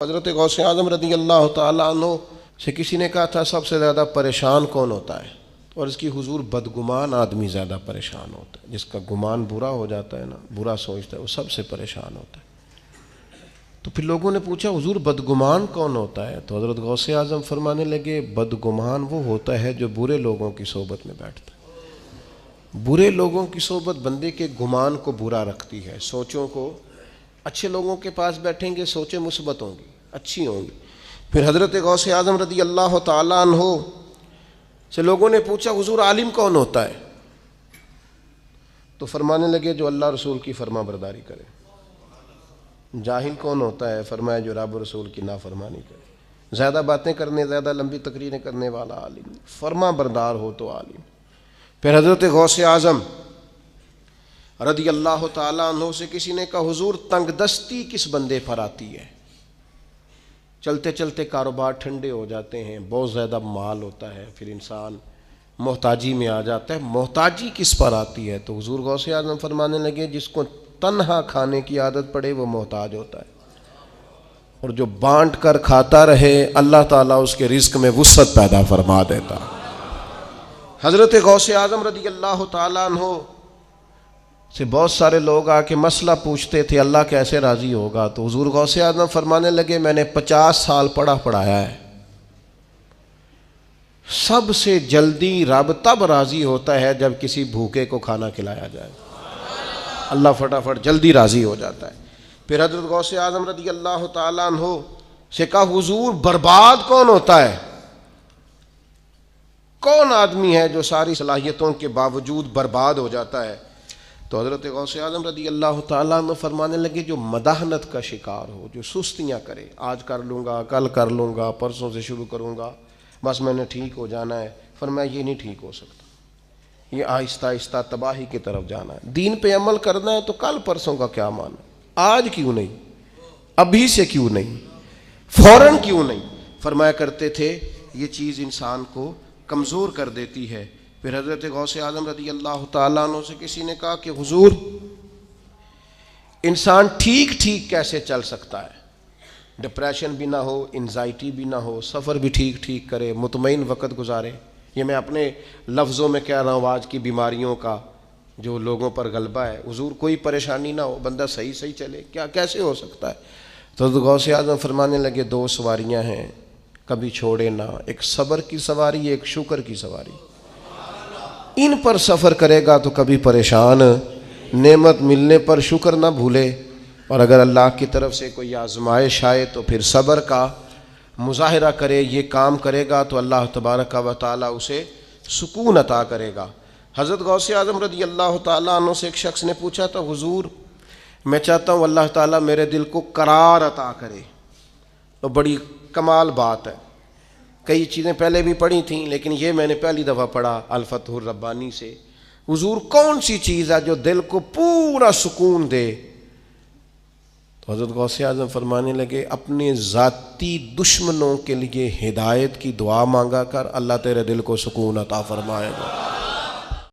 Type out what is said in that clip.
حضرت غوث اعظم رضی اللہ تعالیٰ عنہ سے کسی نے کہا تھا سب سے زیادہ پریشان کون ہوتا ہے؟ اور اس کی حضور بدگمان آدمی زیادہ پریشان ہوتا ہے، جس کا گمان برا ہو جاتا ہے نا، برا سوچتا ہے، وہ سب سے پریشان ہوتا ہے۔ تو پھر لوگوں نے پوچھا حضور بدگمان کون ہوتا ہے؟ تو حضرت غوث اعظم فرمانے لگے بدگمان وہ ہوتا ہے جو برے لوگوں کی صحبت میں بیٹھتا ہے۔ برے لوگوں کی صحبت بندے کے گمان کو برا رکھتی ہے، سوچوں کو۔ اچھے لوگوں کے پاس بیٹھیں گے سوچیں مثبت ہوں گی، اچھی ہوں گی۔ پھر حضرت غوث اعظم رضی اللہ تعالیٰ عنہ سے لوگوں نے پوچھا حضور عالم کون ہوتا ہے؟ تو فرمانے لگے جو اللہ رسول کی فرما برداری کرے۔ جاہل کون ہوتا ہے؟ فرمایا جو رب رسول کی نافرمانی کرے۔ زیادہ باتیں کرنے، زیادہ لمبی تقریریں کرنے والا عالم، فرما بردار ہو تو عالم۔ پھر حضرت غوث اعظم رضی اللہ تعالیٰ عنہ سے کسی نے کہا حضور تنگ دستی کس بندے پر آتی ہے؟ چلتے چلتے کاروبار ٹھنڈے ہو جاتے ہیں، بہت زیادہ مال ہوتا ہے، پھر انسان محتاجی میں آ جاتا ہے، محتاجی کس پر آتی ہے؟ تو حضور غوث اعظم فرمانے لگے جس کو تنہا کھانے کی عادت پڑے وہ محتاج ہوتا ہے، اور جو بانٹ کر کھاتا رہے اللہ تعالیٰ اس کے رزق میں وسعت پیدا فرما دیتا۔ حضرت غوث اعظم رضی اللہ تعالیٰ عنہ سے بہت سارے لوگ آ کے مسئلہ پوچھتے تھے اللہ کیسے راضی ہوگا؟ تو حضور غوث اعظم فرمانے لگے میں نے 50 سال پڑھایا ہے، سب سے جلدی رب تب راضی ہوتا ہے جب کسی بھوکے کو کھانا کھلایا جائے، اللہ فٹافٹ جلدی راضی ہو جاتا ہے۔ پھر حضرت غوث اعظم رضی اللہ تعالیٰ عنہ سے کہا حضور برباد کون ہوتا ہے؟ کون آدمی ہے جو ساری صلاحیتوں کے باوجود برباد ہو جاتا ہے؟ تو حضرت غوث اعظم رضی اللہ تعالیٰ عنہ فرمانے لگے جو مداحنت کا شکار ہو، جو سستیاں کرے، آج کر لوں گا، کل کر لوں گا، پرسوں سے شروع کروں گا، بس میں نے ٹھیک ہو جانا ہے۔ فرمایا یہ نہیں ٹھیک ہو سکتا، یہ آہستہ آہستہ تباہی کی طرف جانا ہے۔ دین پہ عمل کرنا ہے تو کل پرسوں کا کیا مانا، آج کیوں نہیں، ابھی سے کیوں نہیں، فوراً کیوں نہیں؟ فرمایا کرتے تھے یہ چیز انسان کو کمزور کر دیتی ہے۔ پھر حضرت غوث اعظم رضی اللہ تعالیٰ عنہ سے کسی نے کہا کہ حضور انسان ٹھیک ٹھیک کیسے چل سکتا ہے، ڈپریشن بھی نہ ہو، انزائٹی بھی نہ ہو، سفر بھی ٹھیک ٹھیک کرے، مطمئن وقت گزارے؟ یہ میں اپنے لفظوں میں کہہ رہا ہوں آج کی بیماریوں کا جو لوگوں پر غلبہ ہے۔ حضور کوئی پریشانی نہ ہو، بندہ صحیح چلے، کیا کیسے ہو سکتا ہے؟ تو غوث اعظم فرمانے لگے دو سواریاں ہیں کبھی چھوڑے نہ، ایک صبر کی سواری، ایک شکر کی سواری۔ ان پر سفر کرے گا تو کبھی پریشان، نعمت ملنے پر شکر نہ بھولے، اور اگر اللہ کی طرف سے کوئی آزمائش آئے تو پھر صبر کا مظاہرہ کرے، یہ کام کرے گا تو اللہ تبارک و تعالیٰ اسے سکون عطا کرے گا۔ حضرت غوث اعظم رضی اللہ تعالیٰ عنہ سے ایک شخص نے پوچھا تھا حضور میں چاہتا ہوں اللہ تعالیٰ میرے دل کو قرار عطا کرے۔ تو بڑی کمال بات ہے، کئی چیزیں پہلے بھی پڑھی تھیں لیکن یہ میں نے پہلی دفعہ پڑھا الفتح الربانی سے۔ حضور کون سی چیز ہے جو دل کو پورا سکون دے؟ تو حضرت غوث اعظم فرمانے لگے اپنے ذاتی دشمنوں کے لیے ہدایت کی دعا مانگا کر، اللہ تیرے دل کو سکون عطا فرمائے گا۔